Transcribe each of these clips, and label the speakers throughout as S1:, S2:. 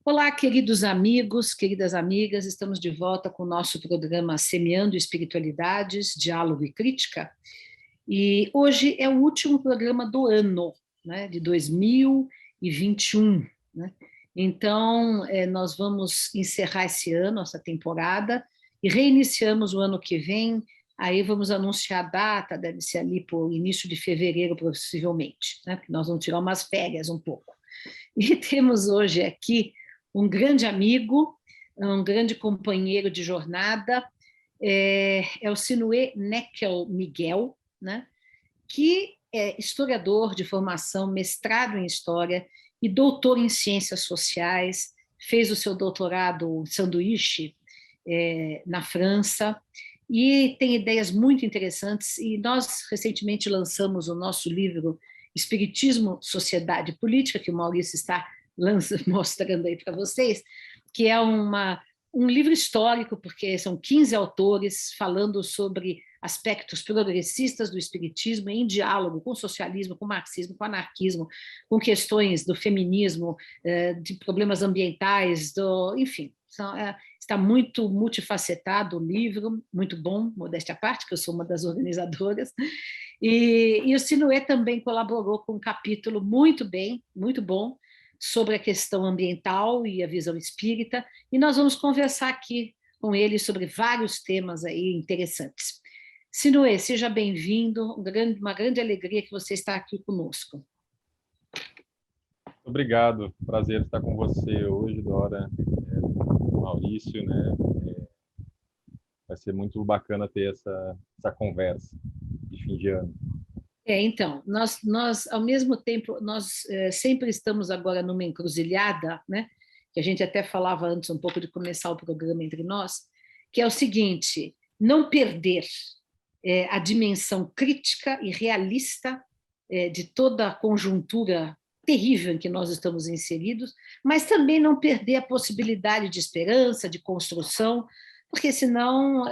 S1: Olá, queridos amigos, queridas amigas, estamos de volta com o nosso programa Semeando Espiritualidades, Diálogo e Crítica. E hoje é o último programa do ano, né, de 2021. Né? Então, nós vamos encerrar esse ano, essa temporada, e reiniciamos o ano que vem. Aí vamos anunciar a data, deve ser ali por início de fevereiro, possivelmente, né? Porque nós vamos tirar umas férias um pouco. E temos hoje aqui um grande amigo, um grande companheiro de jornada, é o Sinué Neckel Miguel, né? Que é historiador de formação, mestrado em História e doutor em Ciências Sociais, fez o seu doutorado sanduíche na França, e tem ideias muito interessantes, e nós recentemente lançamos o nosso livro Espiritismo, Sociedade e Política, que o Maurício está mostrando aí para vocês, que é um livro histórico, porque são 15 autores falando sobre aspectos progressistas do espiritismo em diálogo com o socialismo, com o marxismo, com o anarquismo, com questões do feminismo, de problemas ambientais, enfim, está muito multifacetado o livro, muito bom, modéstia à parte, que eu sou uma das organizadoras, e o Sinué também colaborou com um capítulo muito bom, sobre a questão ambiental e a visão espírita, e nós vamos conversar aqui com ele sobre vários temas aí interessantes. Sinué, seja bem-vindo, uma grande alegria que você está aqui conosco.
S2: Obrigado, prazer estar com você hoje, Dora, Maurício, né? Vai ser muito bacana ter essa conversa de fim de ano.
S1: Então, nós, ao mesmo tempo, nós sempre estamos agora numa encruzilhada, né? Que a gente até falava antes um pouco de começar o programa entre nós, que é o seguinte: não perder a dimensão crítica e realista de toda a conjuntura terrível em que nós estamos inseridos, mas também não perder a possibilidade de esperança, de construção, porque senão,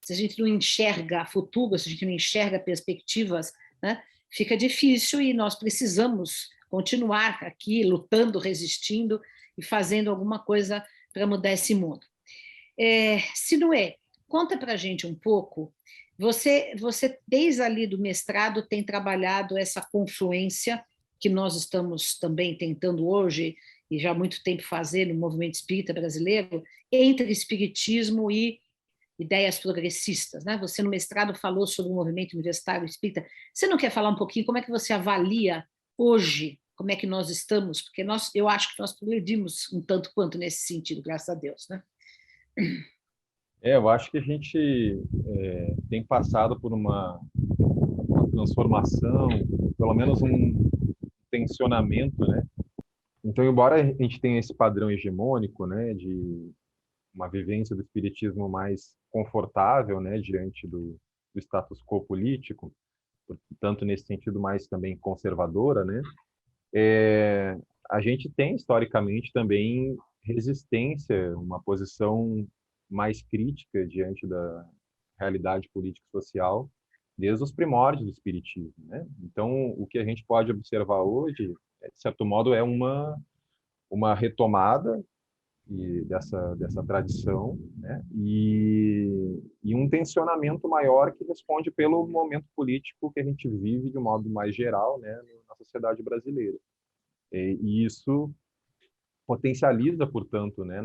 S1: se a gente não enxerga futuro, se a gente não enxerga perspectivas, né, fica difícil, e nós precisamos continuar aqui lutando, resistindo e fazendo alguma coisa para mudar esse mundo. Sinué, conta para a gente um pouco. Você, desde ali do mestrado, tem trabalhado essa confluência que nós estamos também tentando hoje, e já há muito tempo fazer no movimento espírita brasileiro, entre espiritismo e ideias progressistas. Né? Você, no mestrado, falou sobre o movimento universitário espírita. Você não quer falar um pouquinho como é que você avalia hoje, como é que nós estamos? Porque eu acho que nós progredimos um tanto quanto nesse sentido, graças a Deus. Né?
S2: Eu acho que a gente tem passado por uma transformação, pelo menos um tensionamento, né? Então, embora a gente tenha esse padrão hegemônico, né, de uma vivência do espiritismo mais confortável, né, diante do status quo político, tanto nesse sentido mais também conservadora, né, a gente tem historicamente também resistência, uma posição mais crítica diante da realidade política e social desde os primórdios do espiritismo, né? Então, o que a gente pode observar hoje, de certo modo, é uma retomada dessa tradição, né? E um tensionamento maior que responde pelo momento político que a gente vive de um modo mais geral, né, na sociedade brasileira. E isso potencializa, portanto, né,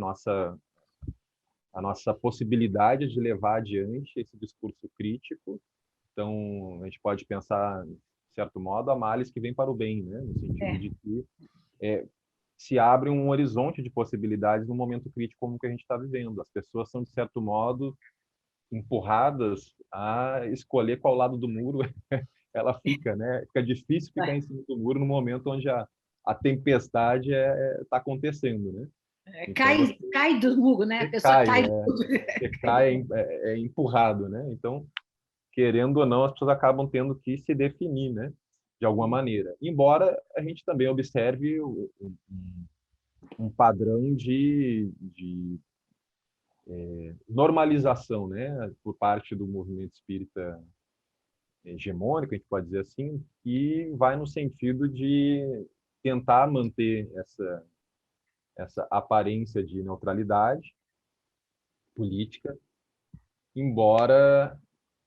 S2: a nossa possibilidade de levar adiante esse discurso crítico. Então, a gente pode pensar, de certo modo, a males que vem para o bem, né, no sentido de que se abre um horizonte de possibilidades no momento crítico como que a gente está vivendo. As pessoas são, de certo modo, empurradas a escolher qual lado do muro ela fica, né? Fica difícil ficar em cima do muro no momento onde a tempestade está acontecendo, né? Então
S1: Cai do muro, né? A pessoa
S2: cai,
S1: cai do muro.
S2: você cai, é empurrado, né? Então, querendo ou não, as pessoas acabam tendo que se definir, né? De alguma maneira. Embora a gente também observe um padrão de normalização, né? Por parte do movimento espírita hegemônico, a gente pode dizer assim, que vai no sentido de tentar manter essa aparência de neutralidade política, embora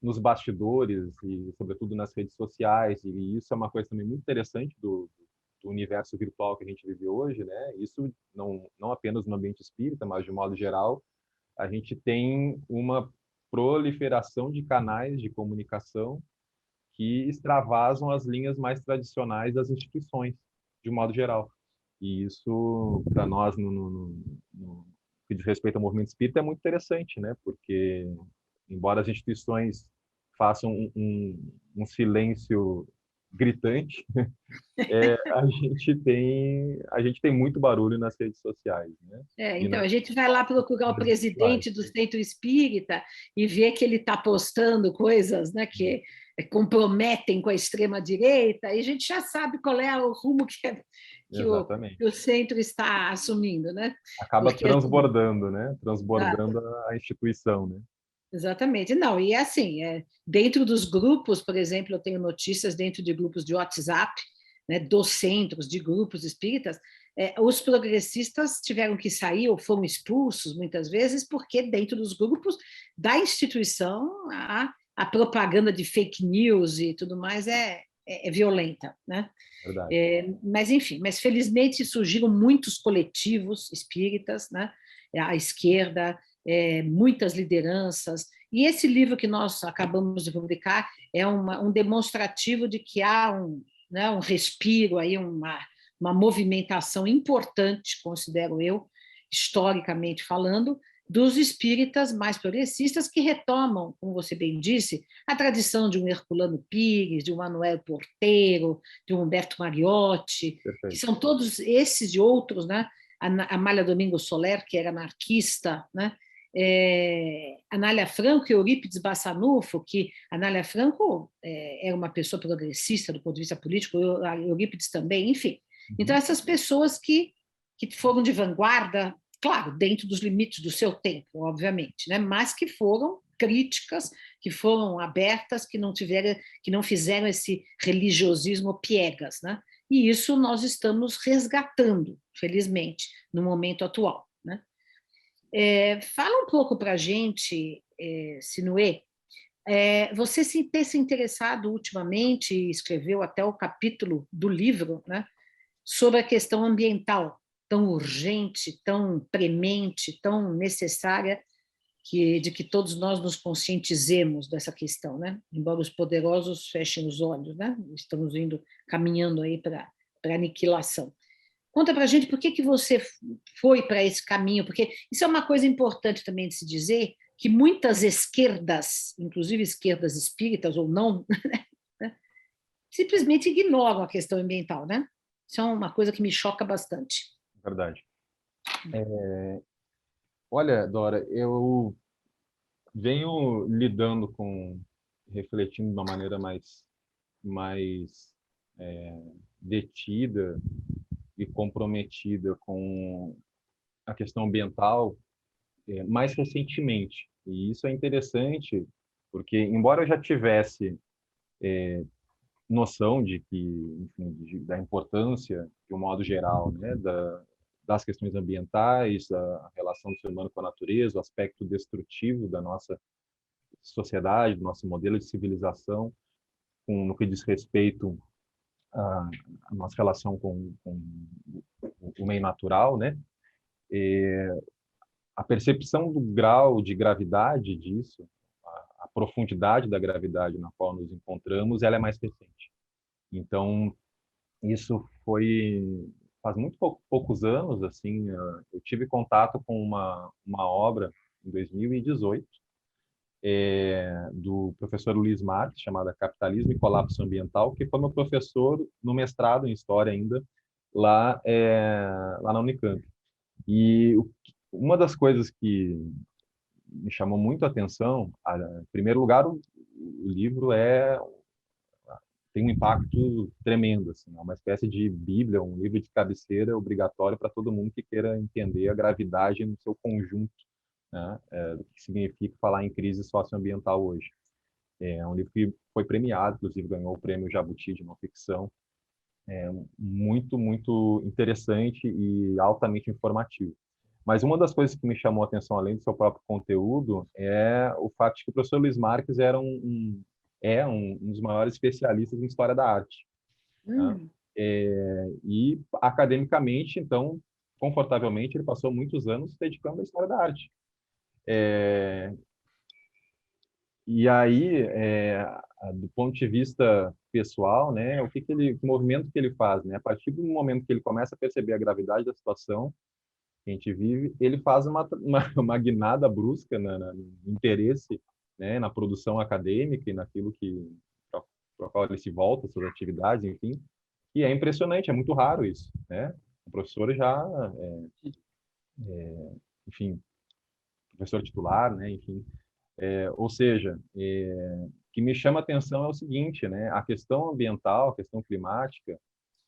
S2: nos bastidores e, sobretudo, nas redes sociais, e isso é uma coisa também muito interessante do universo virtual que a gente vive hoje, né? Isso não apenas no ambiente espírita, mas de modo geral, a gente tem uma proliferação de canais de comunicação que extravasam as linhas mais tradicionais das instituições, de modo geral. E isso, para nós, no que diz respeito ao movimento espírita, é muito interessante, né? Porque, embora as instituições façam um silêncio gritante, a gente tem muito barulho nas redes sociais, né? E
S1: Então,
S2: nas
S1: a gente vai lá procurar o
S2: redes virtuais.
S1: presidente do centro espírita e ver que ele está postando coisas, né, que comprometem com a extrema-direita, e a gente já sabe qual é o rumo que o
S2: Exatamente.
S1: centro está assumindo, né?
S2: Acaba
S1: Porque, assim,
S2: transbordando, né? Transbordando a instituição, né?
S1: exatamente. Não, e assim, dentro dos grupos, por exemplo, eu tenho notícias dentro de grupos de WhatsApp, né, dos centros, de grupos espíritas, os progressistas tiveram que sair ou foram expulsos muitas vezes, porque dentro dos grupos da instituição a propaganda de fake news e tudo mais é violenta, né?
S2: Verdade.
S1: Mas enfim, mas felizmente surgiram muitos coletivos espíritas, né? A esquerda, muitas lideranças, e esse livro que nós acabamos de publicar é um demonstrativo de que há né, um respiro aí, uma movimentação importante, considero eu, historicamente falando, dos espíritas mais progressistas que retomam, como você bem disse, a tradição de um Herculano Pires, de um Manuel Porteiro, de um Humberto Mariotti, que
S2: Perfeito.
S1: são todos esses e outros, né? A Amália Domingos Soler, que era anarquista, né? Anália Franco e Eurípides Bassanufo, que Anália Franco era uma pessoa progressista do ponto de vista político, Eurípides também, enfim. Então,
S2: Uhum.
S1: essas pessoas que foram de vanguarda, claro, dentro dos limites do seu tempo, obviamente, né? Mas que foram críticas, que foram abertas, que não fizeram esse religiosismo piegas, né? E isso nós estamos resgatando, felizmente, no momento atual, né? Fala um pouco para a gente, Sinuê, você tem se interessado ultimamente, escreveu até o capítulo do livro, né, sobre a questão ambiental, tão urgente, tão premente, tão necessária, de que todos nós nos conscientizemos dessa questão, né? Embora os poderosos fechem os olhos, né? Estamos caminhando aí para a aniquilação. Conta para a gente por que você foi para esse caminho, porque isso é uma coisa importante também de se dizer, que muitas esquerdas, inclusive esquerdas espíritas ou não, né, simplesmente ignoram a questão ambiental, né? Isso é uma coisa que me choca bastante.
S2: Verdade. Olha, Dora, eu venho lidando refletindo de uma maneira mais detida e comprometida com a questão ambiental mais recentemente. E isso é interessante, porque embora eu já tivesse noção de que, enfim, da importância, de um modo geral, né, das questões ambientais, a relação do ser humano com a natureza, o aspecto destrutivo da nossa sociedade, do nosso modelo de civilização, no que diz respeito à nossa relação com o meio natural, né? A percepção do grau de gravidade disso, a profundidade da gravidade na qual nos encontramos, ela é mais recente. Então, isso foi faz muito poucos anos, assim, eu tive contato com uma obra em 2018 do professor Luiz Marx, chamada Capitalismo e Colapso Ambiental, que foi meu professor no mestrado em História ainda, lá na Unicamp. E uma das coisas que me chamou muito a atenção, em primeiro lugar, o livro tem um impacto tremendo, assim, é uma espécie de bíblia, um livro de cabeceira obrigatório para todo mundo que queira entender a gravidade no seu conjunto, né, do que significa falar em crise socioambiental hoje. É um livro que foi premiado, inclusive ganhou o prêmio Jabuti de não ficção. muito, muito interessante e altamente informativo. Mas uma das coisas que me chamou a atenção, além do seu próprio conteúdo, é o fato de que o professor Luiz Marques um dos maiores especialistas em história da arte, né?
S1: Hum.
S2: E academicamente, então, confortavelmente, ele passou muitos anos se dedicando à história da arte. E aí, do ponto de vista pessoal, né, que movimento que ele faz, né? A partir do momento que ele começa a perceber a gravidade da situação que a gente vive, ele faz uma guinada brusca no interesse, né, na produção acadêmica e naquilo para o qual ele se volta, suas atividades, enfim. E é impressionante, é muito raro isso, né? O professor já, enfim, professor titular, né, enfim. Ou seja, o que me chama a atenção é o seguinte, né? A questão ambiental, a questão climática,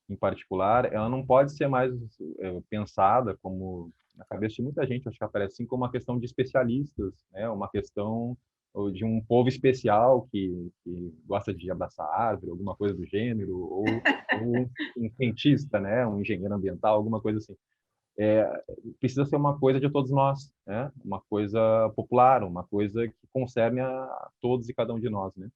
S2: em particular, ela não pode ser mais pensada como, na cabeça de muita gente, acho que aparece assim, como uma questão de especialistas, né? Uma questão de um povo especial que gosta de abraçar árvore, alguma coisa do gênero, ou um cientista, né? Um engenheiro ambiental, alguma coisa assim. Precisa ser uma coisa de todos nós, né? Uma coisa popular, uma coisa que concerne a todos e cada um de nós, né?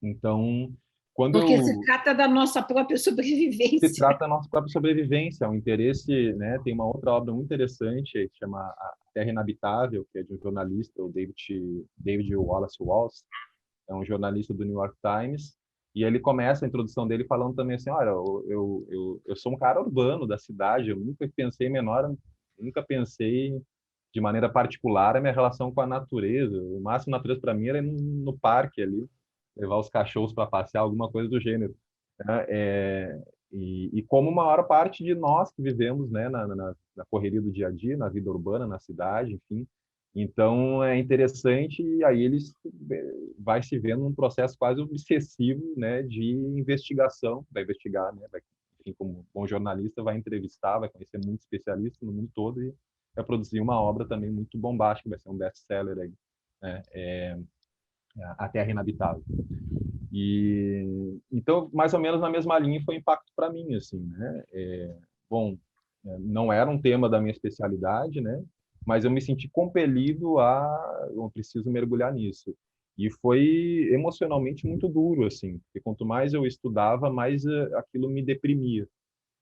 S2: Então, quando
S1: Porque se
S2: eu
S1: trata da nossa própria
S2: se
S1: sobrevivência.
S2: trata da nossa própria sobrevivência, o interesse, né? Tem uma outra obra muito interessante que chama A Terra Inabitável, que é de um jornalista, o David Wallace Wells, é um jornalista do New York Times, e ele começa a introdução dele falando também assim, olha, eu sou um cara urbano da cidade, eu nunca pensei de maneira particular a minha relação com a natureza. O máximo natureza para mim era ir no parque ali, levar os cachorros para passear, alguma coisa do gênero, né? E como uma maior parte de nós que vivemos, né, na correria do dia a dia, na vida urbana, na cidade, enfim. Então é interessante e aí eles vai se vendo um processo quase obsessivo, né, de investigação, vai investigar, né, enfim, como bom jornalista vai entrevistar, vai conhecer muitos especialistas no mundo todo e vai produzir uma obra também muito bombástica, vai ser um best-seller aí, né, A Terra Inabitável. E então, mais ou menos na mesma linha foi o impacto para mim, assim, né? Bom, não era um tema da minha especialidade, né? Mas eu me senti compelido eu preciso mergulhar nisso. E foi emocionalmente muito duro, assim, porque quanto mais eu estudava, mais aquilo me deprimia,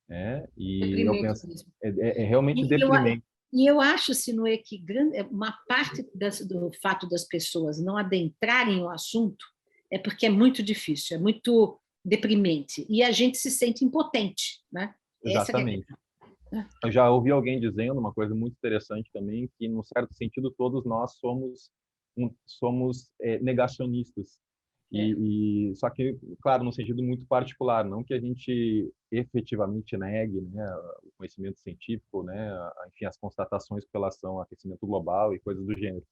S2: né? E eu
S1: Deprimente
S2: penso,
S1: mesmo.
S2: é realmente
S1: E eu,
S2: deprimente.
S1: e eu acho, Sinuê, que uma parte do fato das pessoas não adentrarem o assunto é porque é muito difícil, é muito deprimente. E a gente se sente impotente, né? Essa que é a
S2: Exatamente.
S1: questão, né?
S2: Eu já ouvi alguém dizendo uma coisa muito interessante também, que, num certo sentido, todos nós somos negacionistas.
S1: É,
S2: Só que, claro, num sentido muito particular, não que a gente efetivamente negue, né, o conhecimento científico, né, enfim, as constatações com relação ao aquecimento global e coisas do gênero,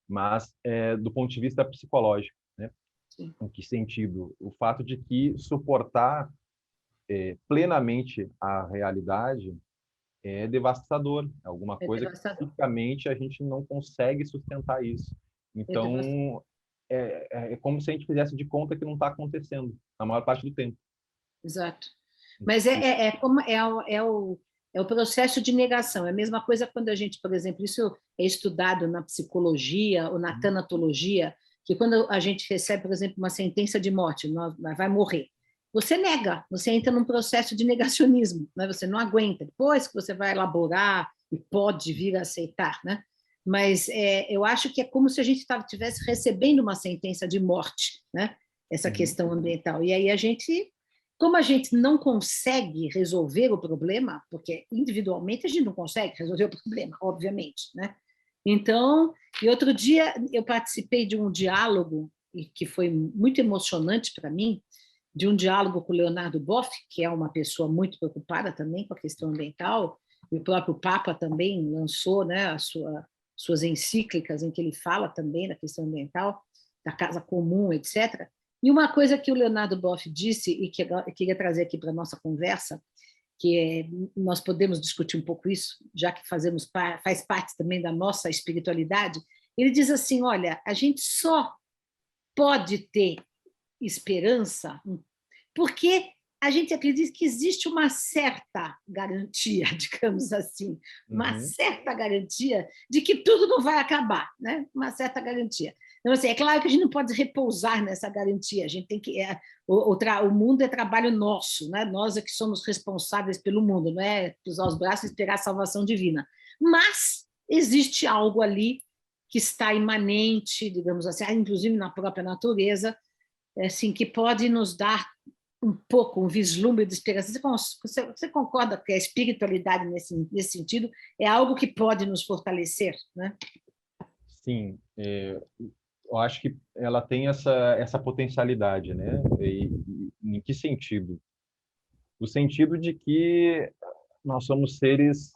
S2: mas do ponto de vista psicológico, né?
S1: sim,
S2: Em que sentido? O fato de que suportar plenamente a realidade é devastador. É alguma
S1: é
S2: coisa que
S1: devastador.
S2: fisicamente a gente não consegue sustentar isso.
S1: É devastador.
S2: Então, é como se a gente fizesse de conta que não está acontecendo, na maior parte do tempo.
S1: Exato. Mas é o processo de negação. É a mesma coisa quando a gente, por exemplo, isso é estudado na psicologia ou na tanatologia, que quando a gente recebe, por exemplo, uma sentença de morte, vai morrer, você nega, você entra num processo de negacionismo, né? Você não aguenta. Depois que você vai elaborar e pode vir a aceitar, né? Mas eu acho que é como se a gente estivesse recebendo uma sentença de morte, né? Essa
S2: Uhum.
S1: questão ambiental. E aí como a gente não consegue resolver o problema, porque individualmente a gente não consegue resolver o problema, obviamente, né? Então, e outro dia eu participei de um diálogo que foi muito emocionante para mim, de um diálogo com o Leonardo Boff, que é uma pessoa muito preocupada também com a questão ambiental, e o próprio Papa também lançou, né, suas encíclicas em que ele fala também da questão ambiental, da casa comum, etc. E uma coisa que o Leonardo Boff disse, e que eu queria trazer aqui para a nossa conversa, nós podemos discutir um pouco isso, já que faz parte também da nossa espiritualidade, ele diz assim, olha, a gente só pode ter esperança porque a gente acredita que existe uma certa garantia, digamos assim, uma
S2: Uhum.
S1: certa garantia de que tudo não vai acabar, né? Uma certa garantia. Então, assim, é claro que a gente não pode repousar nessa garantia, a gente tem que... o mundo é trabalho nosso, né? Nós é que somos responsáveis pelo mundo, não é cruzar os braços e esperar a salvação divina. Mas existe algo ali que está imanente, digamos assim, inclusive na própria natureza, assim, que pode nos dar um pouco, um vislumbre de esperança. Você concorda que a espiritualidade, nesse sentido, é algo que pode nos fortalecer, né?
S2: Sim, eu acho que ela tem essa potencialidade, né? E em que sentido? O sentido de que nós somos seres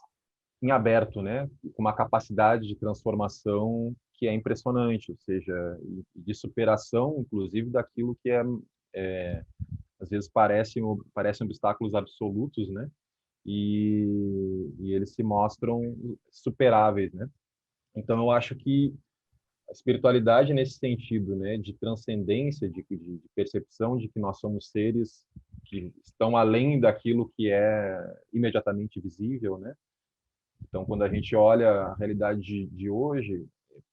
S2: em aberto, né? Com uma capacidade de transformação que é impressionante, ou seja, de superação, inclusive, daquilo que às vezes parecem obstáculos absolutos, né? E eles se mostram superáveis, né? Então, eu acho que a espiritualidade nesse sentido, né, de transcendência, de percepção de que nós somos seres que estão além daquilo que é imediatamente visível, né? Então, quando a gente olha a realidade de hoje,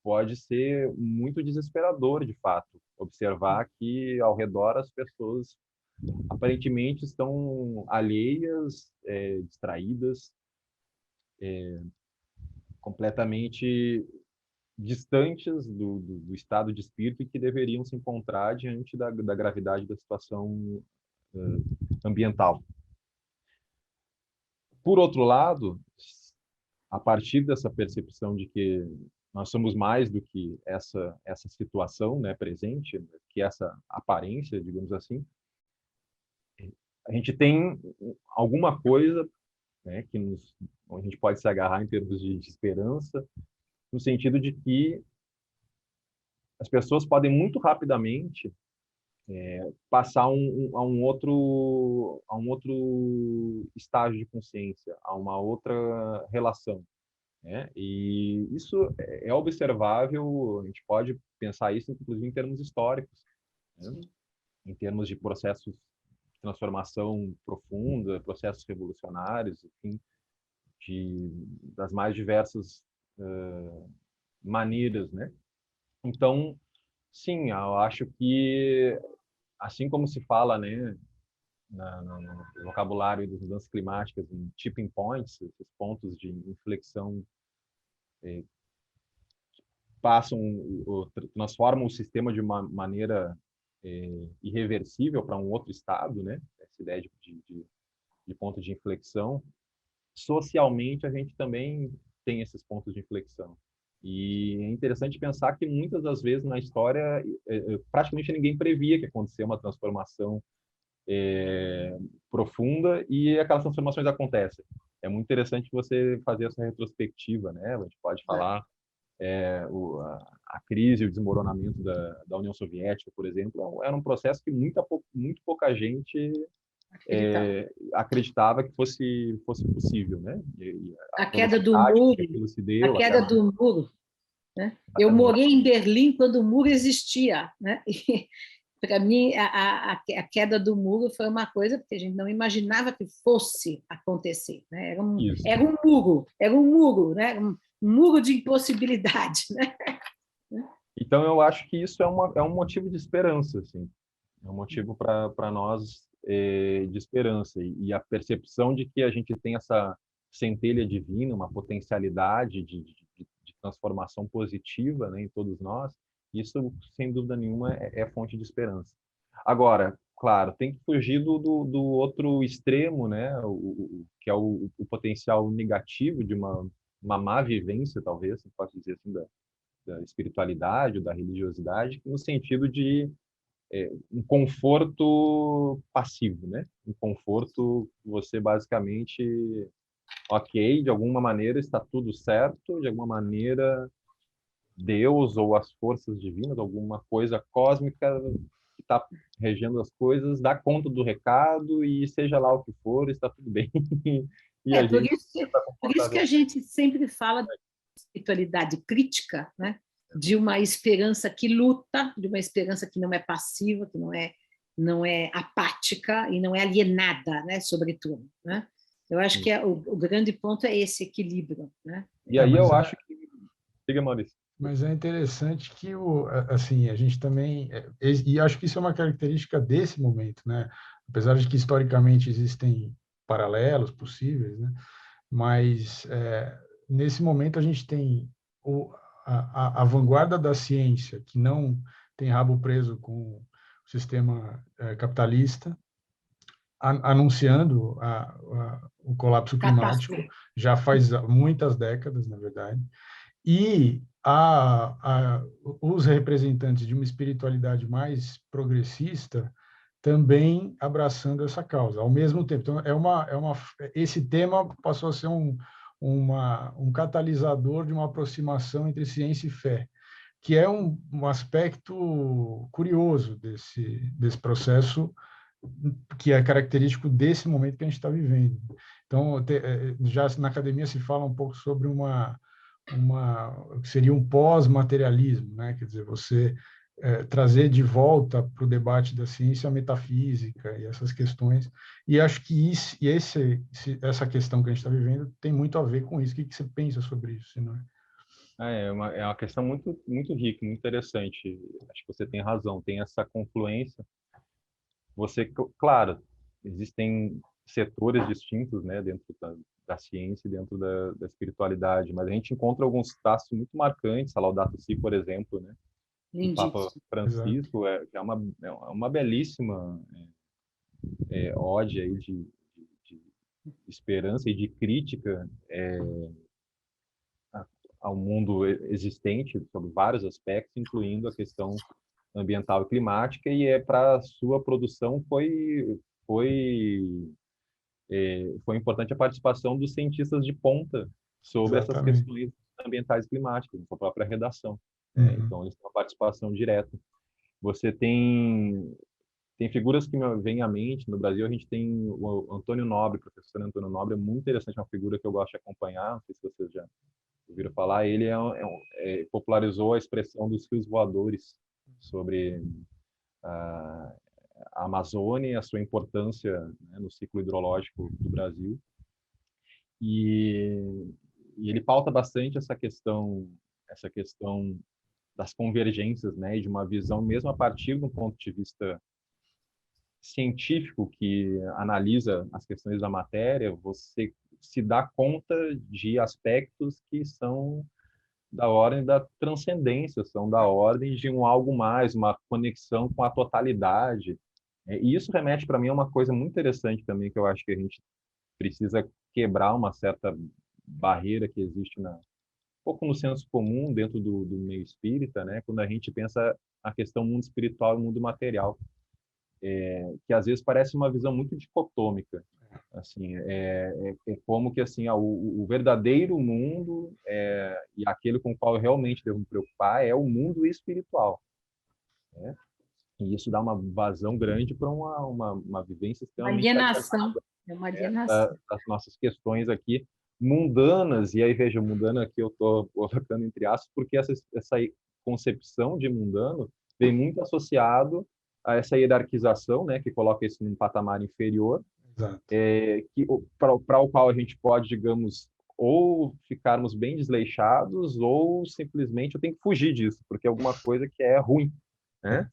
S2: pode ser muito desesperador, de fato, observar que ao redor as pessoas aparentemente estão alheias, distraídas, completamente distantes do estado de espírito e que deveriam se encontrar diante da gravidade da situação ambiental. Por outro lado, a partir dessa percepção de que nós somos mais do que essa situação, né, presente, que essa aparência, digamos assim, a gente tem alguma coisa, né, a gente pode se agarrar em termos de esperança, no sentido de que as pessoas podem muito rapidamente passar a um outro estágio de consciência, a uma outra relação, né? E isso é observável, a gente pode pensar isso inclusive em termos históricos, né? Em termos de processos de transformação profunda, processos revolucionários, enfim, das mais diversas maneiras, né? Então, sim, eu acho que assim como se fala, né, no vocabulário das mudanças climáticas, em tipping points, esses pontos de inflexão passam, transformam o sistema de uma maneira irreversível para um outro estado, né? Essa ideia de ponto de inflexão. Socialmente, a gente também tem esses pontos de inflexão. E é interessante pensar que muitas das vezes na história, praticamente ninguém previa que acontecesse uma transformação profunda e aquelas transformações acontecem. É muito interessante você fazer essa retrospectiva, né? A gente pode falar a crise, o desmoronamento da União Soviética, por exemplo, era um processo que muito pouca gente acreditava que fosse possível, né? E
S1: A
S2: a
S1: queda do
S2: velocidade com que
S1: muro,
S2: aquilo se
S1: a
S2: deu,
S1: queda do muro, né? Eu
S2: exatamente.
S1: morei em Berlim quando o muro existia, né? E para mim a queda do muro foi uma coisa porque a gente não imaginava que fosse acontecer, né?
S2: Isso.
S1: Era um muro, né? Um muro de impossibilidade, né?
S2: Então, eu acho que isso é um motivo de esperança, assim. É um motivo para nós de esperança. E a percepção de que a gente tem essa centelha divina, uma potencialidade de transformação positiva, né, em todos nós, isso, sem dúvida nenhuma, é fonte de esperança. Agora, claro, tem que fugir do outro extremo, né, que é o potencial negativo de uma má vivência, talvez, se posso dizer assim, da espiritualidade ou da religiosidade, no sentido de um conforto passivo, né? Um conforto que você basicamente, ok, de alguma maneira está tudo certo, de alguma maneira Deus ou as forças divinas, alguma coisa cósmica que está regendo as coisas, dá conta do recado e seja lá o que for, está tudo bem. E a gente está
S1: Por isso que
S2: confortável.
S1: a gente sempre fala de espiritualidade crítica, né? De uma esperança que luta, de uma esperança que não é passiva, que não é não é apática e não é alienada, né, sobretudo, né? Eu acho que o grande ponto é esse equilíbrio, né?
S2: E aí eu acho que... Diga, Maurício.
S3: Mas é interessante que assim, a gente também, e acho que isso é uma característica desse momento, né? Apesar de que historicamente existem paralelos possíveis, né? Mas nesse momento a gente tem a vanguarda da ciência, que não tem rabo preso com o sistema capitalista, anunciando o colapso climático, já faz muitas décadas, na verdade, e os representantes de uma espiritualidade mais progressista também abraçando essa causa, ao mesmo tempo. Então, esse tema passou a ser um catalisador de uma aproximação entre ciência e fé, que é um aspecto curioso desse processo, que é característico desse momento que a gente está vivendo. Então, já na academia se fala um pouco sobre seria um pós-materialismo, né? Quer dizer, você trazer de volta para o debate da ciência a metafísica e essas questões. E acho que essa questão que a gente está vivendo tem muito a ver com isso. O que você pensa sobre isso, não é?
S2: É uma questão muito, muito rica, muito interessante. Acho que você tem razão, tem essa confluência. Claro, existem setores distintos, né, dentro da ciência e dentro da espiritualidade, mas a gente encontra alguns traços muito marcantes, a Laudato Si, por exemplo, né, do Papa Francisco, que é uma belíssima ode aí de esperança e de crítica ao mundo existente, sobre vários aspectos, incluindo a questão ambiental e climática, e para sua produção foi importante a participação dos cientistas de ponta sobre essas questões ambientais e climáticas, na sua própria redação. Então, eles têm uma participação direta. Você tem figuras que me vêm à mente. No Brasil, a gente tem o Antônio Nobre, o professor Antônio Nobre, é muito interessante, uma figura que eu gosto de acompanhar, não sei se vocês já ouviram falar. Ele popularizou a expressão dos rios voadores sobre a Amazônia e a sua importância, né, no ciclo hidrológico do Brasil. E ele pauta bastante essa questão das convergências, né, e de uma visão, mesmo a partir de um ponto de vista científico que analisa as questões da matéria, você se dá conta de aspectos que são da ordem da transcendência, são da ordem de um algo mais, uma conexão com a totalidade. E isso remete para mim a uma coisa muito interessante também, que eu acho que a gente precisa quebrar uma certa barreira que existe um pouco no senso comum dentro do meio espírita, né? Quando a gente pensa a questão mundo espiritual e mundo material, que às vezes parece uma visão muito dicotômica. Assim, é como que assim, o verdadeiro mundo e aquele com o qual eu realmente devo me preocupar é o mundo espiritual, né? E isso dá uma vazão grande para uma vivência extremamente
S1: alienação. É uma alienação.
S2: Das nossas questões aqui mundanas. E aí, veja, mundano aqui eu estou colocando entre aspas, porque essa concepção de mundano vem muito associado a essa hierarquização, né, que coloca isso num patamar inferior, para o qual a gente pode, digamos, ou ficarmos bem desleixados, ou simplesmente eu tenho que fugir disso, porque é alguma coisa que é ruim, né?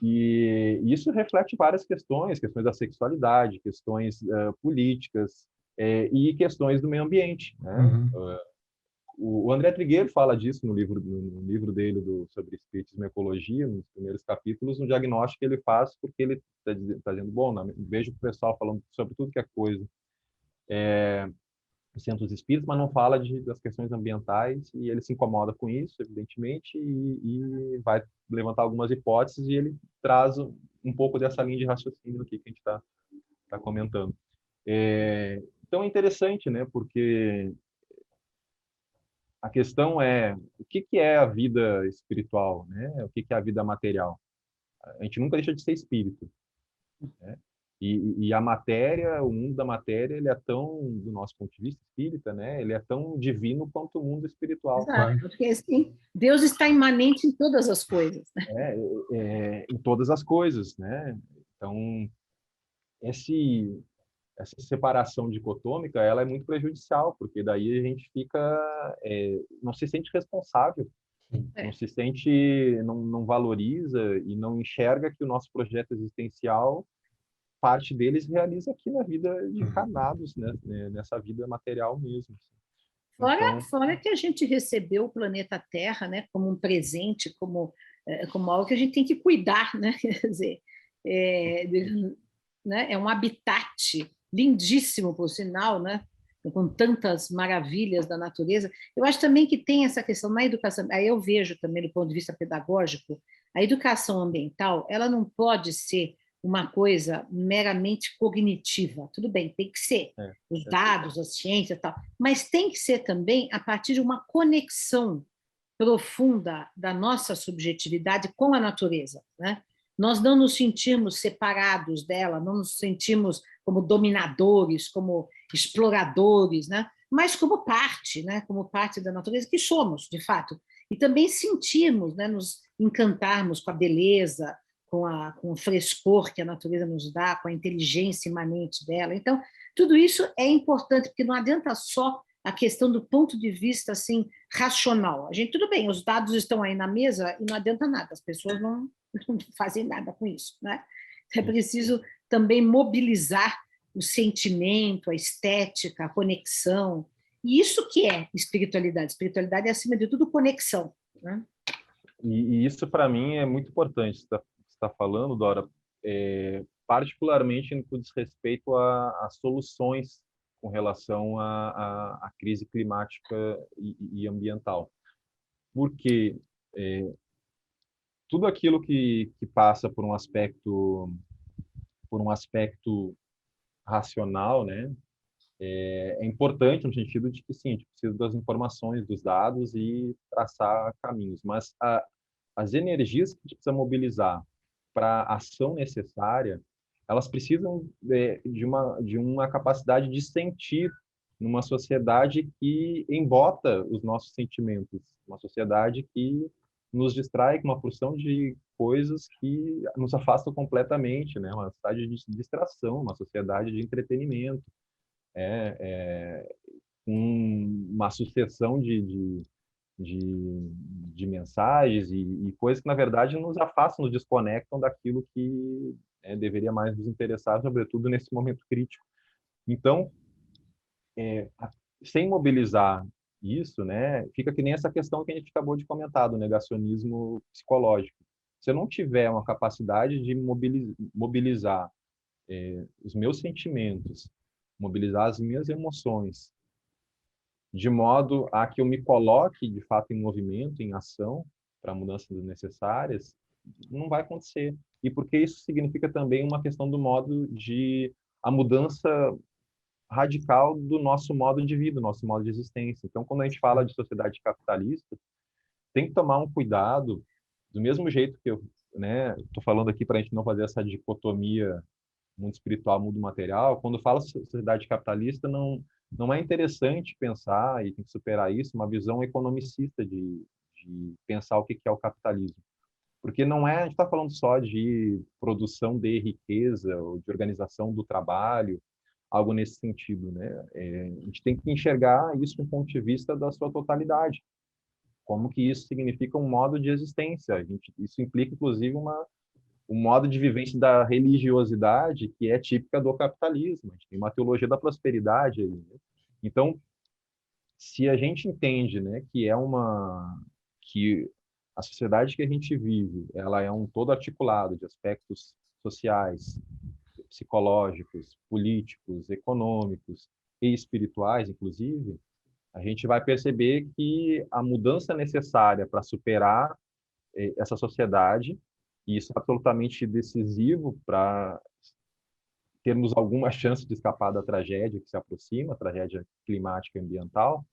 S2: E isso reflete várias questões da sexualidade, questões políticas e questões do meio ambiente, né? O André Trigueiro fala disso no livro dele sobre espiritismo e ecologia, nos primeiros capítulos, no diagnóstico que ele faz, porque ele está dizendo, bom, vejo o pessoal falando sobre tudo que é coisa, centros espíritas, mas não fala das questões ambientais, e ele se incomoda com isso, evidentemente, e vai levantar algumas hipóteses, e ele traz um pouco dessa linha de raciocínio aqui que a gente está comentando. Então é interessante, né, porque a questão é o que é a vida espiritual, né? O que é a vida material? A gente nunca deixa de ser espírito, né? E a matéria, o mundo da matéria, ele é tão, do nosso ponto de vista espírita, né? Ele é tão divino quanto o mundo espiritual.
S1: Exato, porque assim, Deus está imanente em todas as coisas, né?
S2: Em todas as coisas, né? Então, essa separação dicotômica, ela é muito prejudicial, porque daí a gente fica, não se sente responsável, não se sente, não valoriza e não enxerga que o nosso projeto existencial, parte deles realiza aqui na vida de encarnados, né? Nessa vida material mesmo. Então,
S1: Fora que a gente recebeu o planeta Terra, né, como um presente, como algo que a gente tem que cuidar, né? Quer dizer, é, né, é um habitat lindíssimo, por sinal, né? Com tantas maravilhas da natureza. Eu acho também que tem essa questão na educação, aí eu vejo também do ponto de vista pedagógico, a educação ambiental, ela não pode ser uma coisa meramente cognitiva. Tudo bem, tem que ser os dados, a ciência e tal, mas tem que ser também a partir de uma conexão profunda da nossa subjetividade com a natureza, né? Nós não nos sentimos separados dela, não nos sentimos como dominadores, como exploradores, né? Mas como parte, né? Como parte da natureza que somos, de fato. E também sentirmos, né? Nos encantarmos com a beleza, com o frescor que a natureza nos dá, com a inteligência imanente dela. Então, tudo isso é importante, porque não adianta só a questão do ponto de vista assim racional. A gente, tudo bem, os dados estão aí na mesa e não adianta nada, as pessoas não fazem nada com isso, né? É preciso também mobilizar o sentimento, a estética, a conexão. E isso que é espiritualidade. Espiritualidade é, acima de tudo, conexão, né?
S2: E isso, para mim, é muito importante. Você está falando, Dora, particularmente no que diz respeito a soluções com relação à crise climática e ambiental. Porque tudo aquilo que passa por um aspecto racional, né, é importante no sentido de que, sim, a gente precisa das informações, dos dados e traçar caminhos, mas as energias que a gente precisa mobilizar para a ação necessária, elas precisam de uma capacidade de sentir numa sociedade que embota os nossos sentimentos, uma sociedade que nos distrai com uma porção de coisas que nos afastam completamente, né? Uma sociedade de distração, uma sociedade de entretenimento, uma sucessão de mensagens e coisas que, na verdade, nos afastam, nos desconectam daquilo que deveria mais nos interessar, sobretudo nesse momento crítico. Então, sem mobilizar isso, né, fica que nem essa questão que a gente acabou de comentar, do negacionismo psicológico. Se eu não tiver uma capacidade de mobilizar os meus sentimentos, mobilizar as minhas emoções, de modo a que eu me coloque, de fato, em movimento, em ação, para mudanças necessárias, não vai acontecer. E porque isso significa também uma questão do modo de a mudança radical do nosso modo de vida, do nosso modo de existência. Então, quando a gente fala de sociedade capitalista, tem que tomar um cuidado, do mesmo jeito que eu estou falando aqui para a gente não fazer essa dicotomia mundo espiritual, mundo material. Quando fala sociedade capitalista, não é interessante pensar, e tem que superar isso, uma visão economicista de pensar o que é o capitalismo. Porque não é, a gente está falando só de produção de riqueza, ou de organização do trabalho, algo nesse sentido, né? A gente tem que enxergar isso do ponto de vista da sua totalidade. Como que isso significa um modo de existência. Isso implica, inclusive, um modo de vivência da religiosidade que é típica do capitalismo. A gente tem uma teologia da prosperidade aí, né? Então, se a gente entende, né, que a sociedade que a gente vive, ela é um todo articulado de aspectos sociais, psicológicos, políticos, econômicos e espirituais, inclusive, a gente vai perceber que a mudança necessária para superar essa sociedade, e isso é absolutamente decisivo para termos alguma chance de escapar da tragédia que se aproxima, a tragédia climática e ambiental.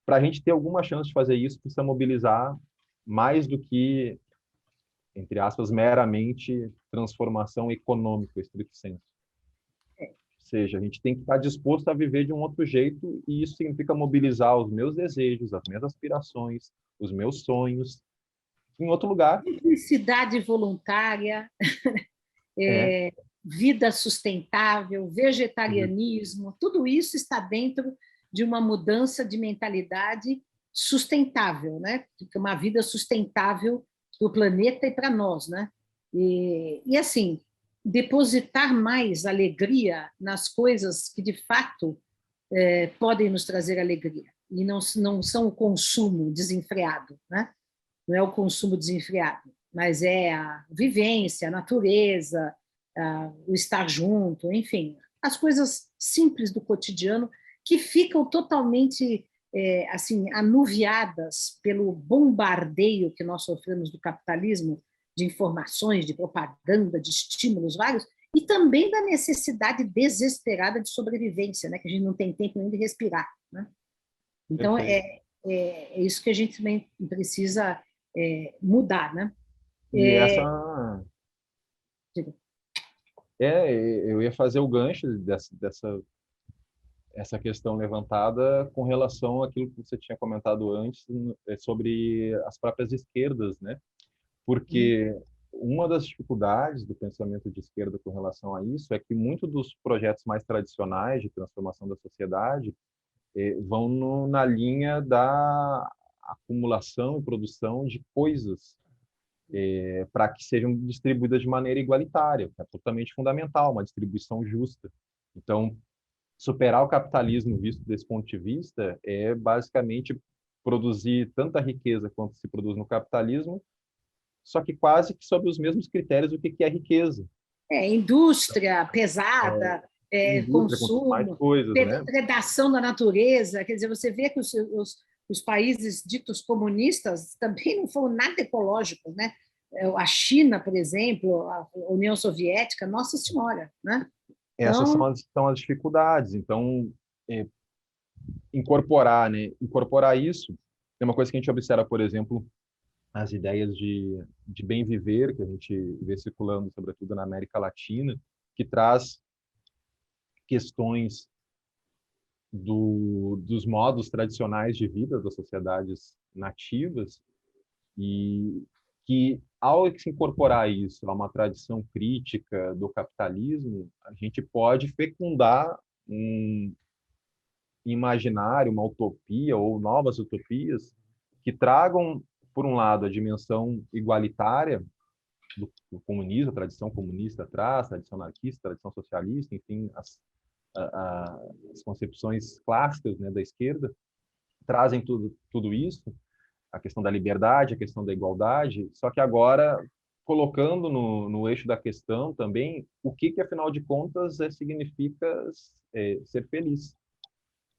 S2: Para a gente ter alguma chance de fazer isso, precisa mobilizar mais do que, entre aspas, meramente transformação econômica, estricto sensu. Ou seja, a gente tem que estar disposto a viver de um outro jeito, e isso significa mobilizar os meus desejos, as minhas aspirações, os meus sonhos, em outro lugar.
S1: Simplicidade voluntária, vida sustentável, vegetarianismo, tudo isso está dentro de uma mudança de mentalidade sustentável, né? Uma vida sustentável para o planeta e para nós, né? E assim, depositar mais alegria nas coisas que de fato podem nos trazer alegria e não são o consumo desenfreado, né? Não é o consumo desenfreado, mas é a vivência, a natureza, o estar junto, enfim, as coisas simples do cotidiano que ficam totalmente assim anuviadas pelo bombardeio que nós sofremos do capitalismo, de informações, de propaganda, de estímulos vários, e também da necessidade desesperada de sobrevivência, né? Que a gente não tem tempo nem de respirar, né? Então, é isso que a gente também precisa mudar, né?
S2: E eu ia fazer o gancho essa questão levantada com relação àquilo que você tinha comentado antes sobre as próprias esquerdas, né? Porque uma das dificuldades do pensamento de esquerda com relação a isso é que muitos dos projetos mais tradicionais de transformação da sociedade vão na linha da acumulação e produção de coisas para que sejam distribuídas de maneira igualitária, que é absolutamente fundamental, uma distribuição justa. Então, superar o capitalismo visto desse ponto de vista é basicamente produzir tanta riqueza quanto se produz no capitalismo, só que quase que sob os mesmos critérios do que é riqueza.
S1: Indústria pesada,
S2: indústria,
S1: consumo,
S2: mais coisas, né?
S1: predação da natureza. Quer dizer, você vê que os países ditos comunistas também não foram nada ecológicos, né? A China, por exemplo, a União Soviética, Nossa Senhora, né?
S2: Essas são as dificuldades. Então, incorporar isso é uma coisa que a gente observa, por exemplo, as ideias de bem viver, que a gente vê circulando, sobretudo na América Latina, que traz questões dos modos tradicionais de vida das sociedades nativas e que, ao se incorporar isso a uma tradição crítica do capitalismo, a gente pode fecundar um imaginário, uma utopia ou novas utopias que tragam, por um lado, a dimensão igualitária do comunismo, a tradição comunista traz, tradição anarquista, tradição socialista, enfim, as concepções clássicas, né, da esquerda trazem tudo isso, a questão da liberdade, a questão da igualdade, só que agora colocando no eixo da questão também o que afinal de contas significa ser feliz.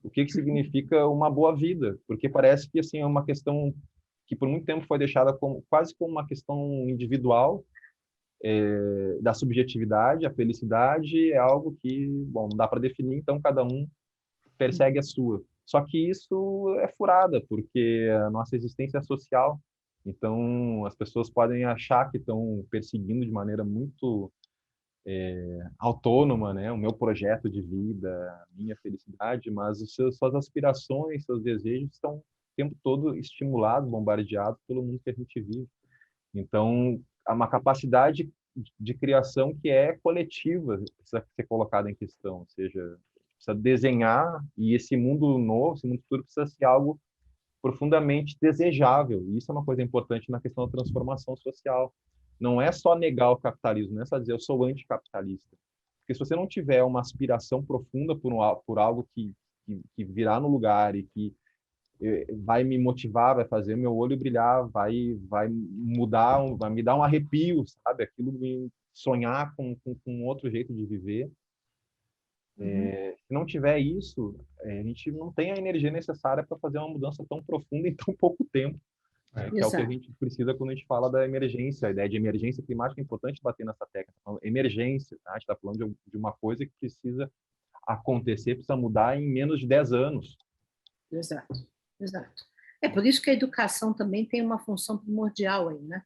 S2: O que significa uma boa vida? Porque parece que assim é uma questão que por muito tempo foi deixada quase como uma questão individual, da subjetividade. A felicidade é algo que, bom, não dá para definir, então cada um persegue a sua. Só que isso é furada, porque a nossa existência é social. Então, as pessoas podem achar que estão perseguindo de maneira muito autônoma, né, o meu projeto de vida, a minha felicidade, mas suas aspirações, seus desejos estão o tempo todo estimulados, bombardeados pelo mundo que a gente vive. Então, há uma capacidade de criação que é coletiva, precisa ser colocada em questão, ou seja, precisa desenhar, e esse mundo novo, esse mundo futuro precisa ser algo profundamente desejável. E isso é uma coisa importante na questão da transformação social. Não é só negar o capitalismo, não é só dizer eu sou anticapitalista. Porque se você não tiver uma aspiração profunda por algo que virá no lugar e que vai me motivar, vai fazer meu olho brilhar, vai mudar, vai me dar um arrepio, sabe? Aquilo me sonhar com outro jeito de viver. Se não tiver isso, a gente não tem a energia necessária para fazer uma mudança tão profunda em tão pouco tempo, né? Que é o que a gente precisa quando a gente fala da emergência. A ideia de emergência climática é importante bater nessa tecla. Emergência, tá? A gente está falando de uma coisa que precisa acontecer, precisa mudar em menos de 10 anos.
S1: Exato. É por isso que a educação também tem uma função primordial aí, né?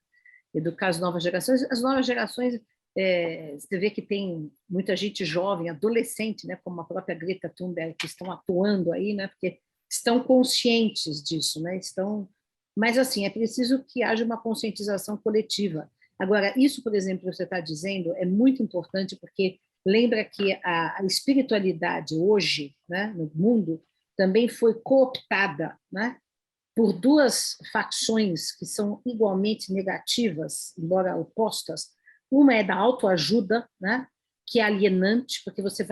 S1: Educar as novas gerações. As novas gerações, você vê que tem muita gente jovem, adolescente, né? Como a própria Greta Thunberg, que estão atuando aí, né? Porque estão conscientes disso, né? Estão Mas, assim, é preciso que haja uma conscientização coletiva. Agora, isso, por exemplo, que você está dizendo, é muito importante, porque lembra que a espiritualidade hoje, né, no mundo, também foi cooptada, né, por duas facções que são igualmente negativas, embora opostas. Uma é da autoajuda, né, que é alienante, porque você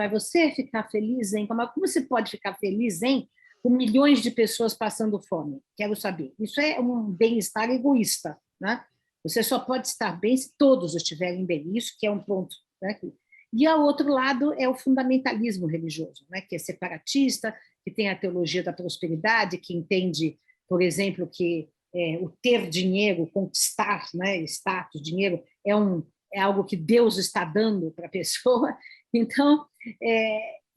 S1: ficar feliz, hein? Como você pode ficar feliz, hein? Com milhões de pessoas passando fome? Quero saber. Isso é um bem-estar egoísta, né? Você só pode estar bem se todos estiverem bem. Isso que é um ponto, né? E ao outro lado é o fundamentalismo religioso, né? Que é separatista, que tem a teologia da prosperidade, que entende, por exemplo, que o ter dinheiro, conquistar, né, status, dinheiro, é algo que Deus está dando para a pessoa. Então,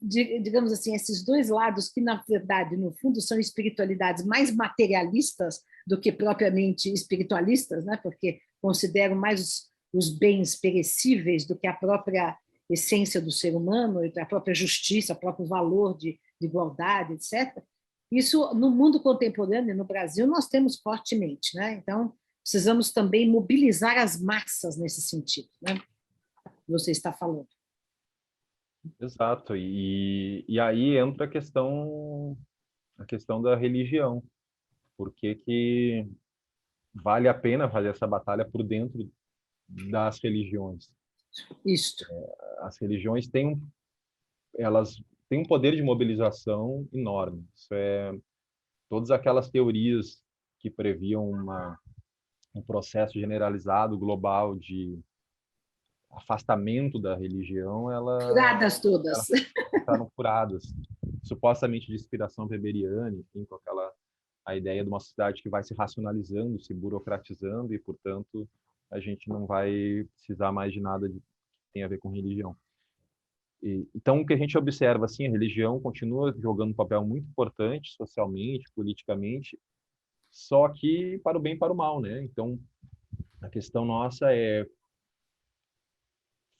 S1: digamos assim, esses dois lados que, na verdade, no fundo, são espiritualidades mais materialistas do que propriamente espiritualistas, né? Porque consideram mais os bens perecíveis do que a própria essência do ser humano, a própria justiça, o próprio valor de igualdade, etc. Isso, no mundo contemporâneo, no Brasil, nós temos fortemente, né? Então, precisamos também mobilizar as massas nesse sentido, né? Você está falando.
S2: Exato. E aí entra a questão da religião. Por que vale a pena fazer essa batalha por dentro das religiões?
S1: Isto.
S2: As religiões elas têm um poder de mobilização enorme. Isso todas aquelas teorias que previam um processo generalizado global de afastamento da religião,
S1: Furadas todas.
S2: elas ficaram furadas, supostamente de inspiração weberiana, enfim, com a ideia de uma sociedade que vai se racionalizando, se burocratizando e, portanto, a gente não vai precisar mais de nada que tenha a ver com religião. Então, o que a gente observa, assim, a religião continua jogando um papel muito importante socialmente, politicamente, só que para o bem e para o mal, né? Então, a questão nossa é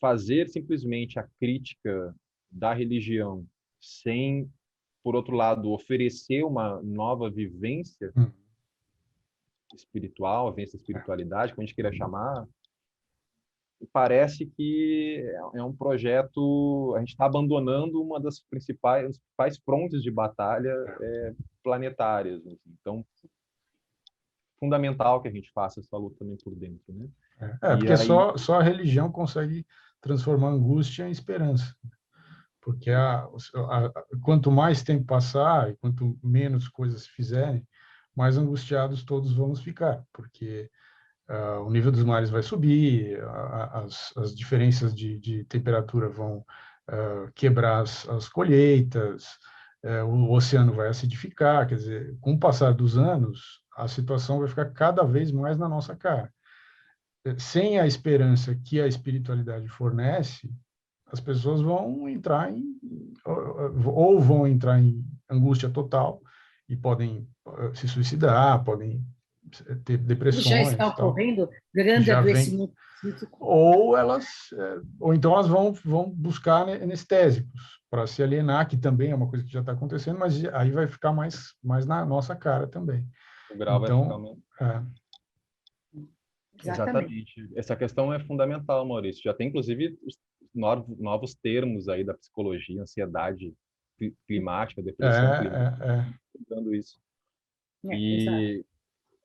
S2: fazer simplesmente a crítica da religião sem, por outro lado, oferecer uma nova vivência espiritual, vivência espiritualidade, como a gente queira chamar, parece que é um projeto, a gente está abandonando uma das principais frontes de batalha planetárias. Assim. Então, fundamental que a gente faça essa luta também por dentro, né?
S3: Porque aí... só a religião consegue transformar a angústia em esperança. Porque quanto mais tempo passar e quanto menos coisas fizerem, mais angustiados todos vamos ficar, porque o nível dos mares vai subir, as diferenças de temperatura vão quebrar as colheitas, o oceano vai acidificar, quer dizer, com o passar dos anos, a situação vai ficar cada vez mais na nossa cara. Sem a esperança que a espiritualidade fornece, as pessoas vão entrar ou vão entrar em angústia total e podem se suicidar, podem ter
S1: Já
S3: depressões,
S1: está
S3: tal.
S1: ocorrendo grande
S3: Já
S1: adoecimento psíquico.
S3: ou então elas vão buscar anestésicos para se alienar, que também é uma coisa que já está acontecendo, mas aí vai ficar mais na nossa cara também.
S2: O grau vai ficar mesmo.
S1: Exatamente.
S2: Essa questão é fundamental, Maurício. Já tem, inclusive, novos termos aí da psicologia, ansiedade climática, depressão climática, estudando isso. E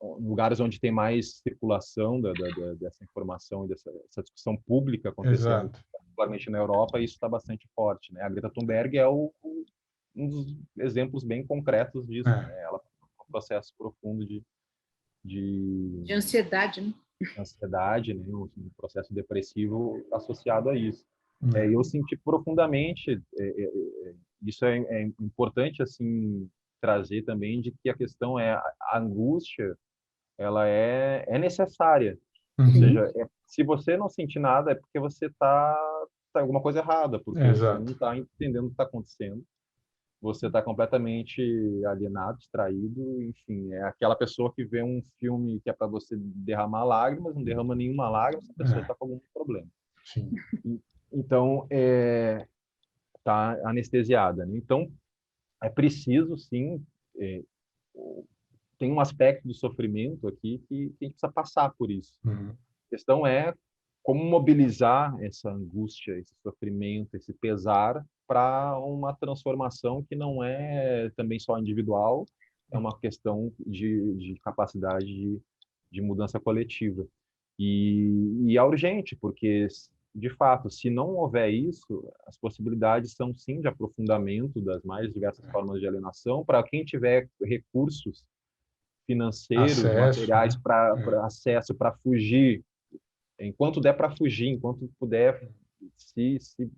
S2: lugares onde tem mais circulação dessa informação e dessa discussão pública acontecendo, particularmente na Europa, isso está bastante forte, né? A Greta Thunberg é um dos exemplos bem concretos disso, né? Ela tem um processo profundo de
S1: ansiedade, né?
S2: Ansiedade, né? Um processo depressivo associado a isso. Eu senti profundamente, isso é importante assim trazer também, de que a questão a angústia, ela é necessária. Ou seja, se você não sentir nada, é porque você tá alguma coisa errada, porque você não está entendendo o que está acontecendo. Você está completamente alienado, distraído, enfim, é aquela pessoa que vê um filme que é para você derramar lágrimas, não derrama nenhuma lágrima, essa pessoa está com algum problema.
S3: Sim.
S2: Então, está anestesiada, né? Então, é preciso, sim, tem um aspecto do sofrimento aqui que a gente precisa passar por isso. A questão é como mobilizar essa angústia, esse sofrimento, esse pesar para uma transformação que não é também só individual, é uma questão de capacidade de mudança coletiva. E é urgente, porque, de fato, se não houver isso, as possibilidades são, sim, de aprofundamento das mais diversas formas de alienação. Para quem tiver recursos financeiros,
S3: Acesso,
S2: materiais
S3: né?
S2: para acesso, para fugir, enquanto der para fugir, enquanto puder se
S1: Se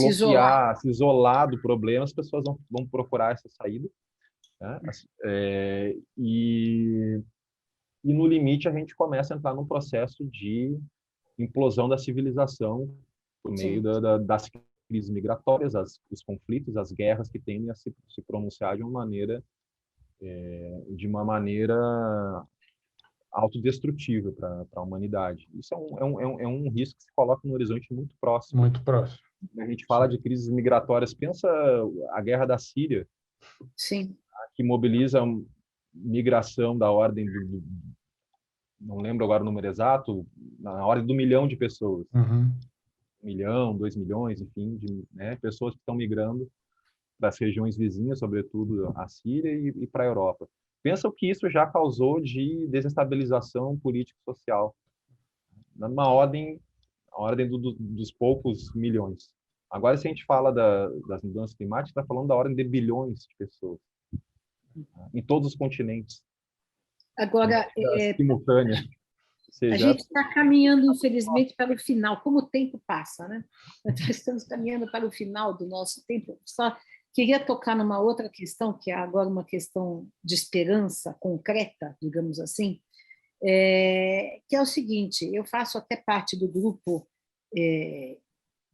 S1: isolar.
S2: bloquear, se isolar do problema, as pessoas vão procurar essa saída, né? E no limite a gente começa a entrar num processo de implosão da civilização por meio
S1: Sim.
S2: das crises migratórias, os conflitos, as guerras que tendem a se pronunciar de uma maneira autodestrutiva para a humanidade. Isso é um risco que se coloca no horizonte muito próximo.
S3: Muito próximo.
S2: A gente fala de crises migratórias, pensa a guerra da Síria,
S1: Sim.
S2: que mobiliza migração da ordem não lembro agora o número exato, na ordem do 1 milhão de pessoas. 1 milhão, 2 milhões, enfim, né, pessoas que estão migrando das regiões vizinhas, sobretudo a Síria e para a Europa. Pensa o que isso já causou de desestabilização político-social, numa ordem, a ordem dos poucos milhões. Agora, se a gente fala das mudanças climáticas, está falando da ordem de bilhões de pessoas, em todos os continentes,
S1: Agora,
S2: simultânea. Ou
S1: a
S2: seja,
S1: gente está caminhando, infelizmente, para o final. Como o tempo passa, né? Nós estamos caminhando para o final do nosso tempo. Só queria tocar numa outra questão, que é agora uma questão de esperança concreta, digamos assim, que é o seguinte: eu faço até parte do grupo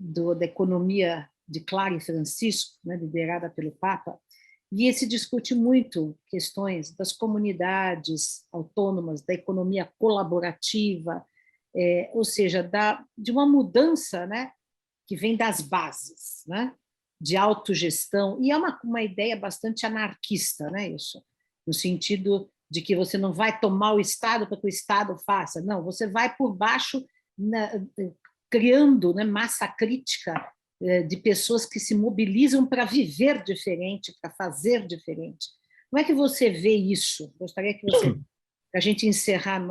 S1: da economia de Clara e Francisco, né, liderada pelo Papa, e se discute muito questões das comunidades autônomas, da economia colaborativa, ou seja, de uma mudança, né, que vem das bases, né, de autogestão, e é uma ideia bastante anarquista, né, isso, no sentido de que você não vai tomar o Estado para que o Estado faça, não, você vai por baixo, criando, né, massa crítica de pessoas que se mobilizam para viver diferente, para fazer diferente. Como é que você vê isso? Gostaria que você, para a gente encerrar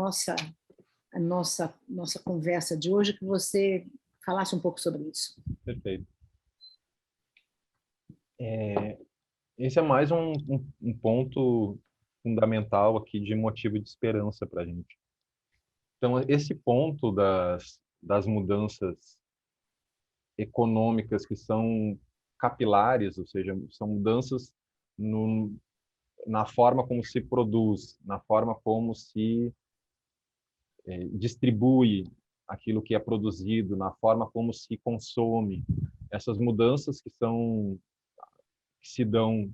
S1: a nossa conversa de hoje, que você falasse um pouco sobre isso.
S2: Perfeito. Esse é mais um ponto fundamental aqui de motivo de esperança para a gente. Então, esse ponto das mudanças econômicas que são capilares, ou seja, são mudanças na forma como se produz, na forma como se distribui aquilo que é produzido, na forma como se consome. Essas mudanças que se dão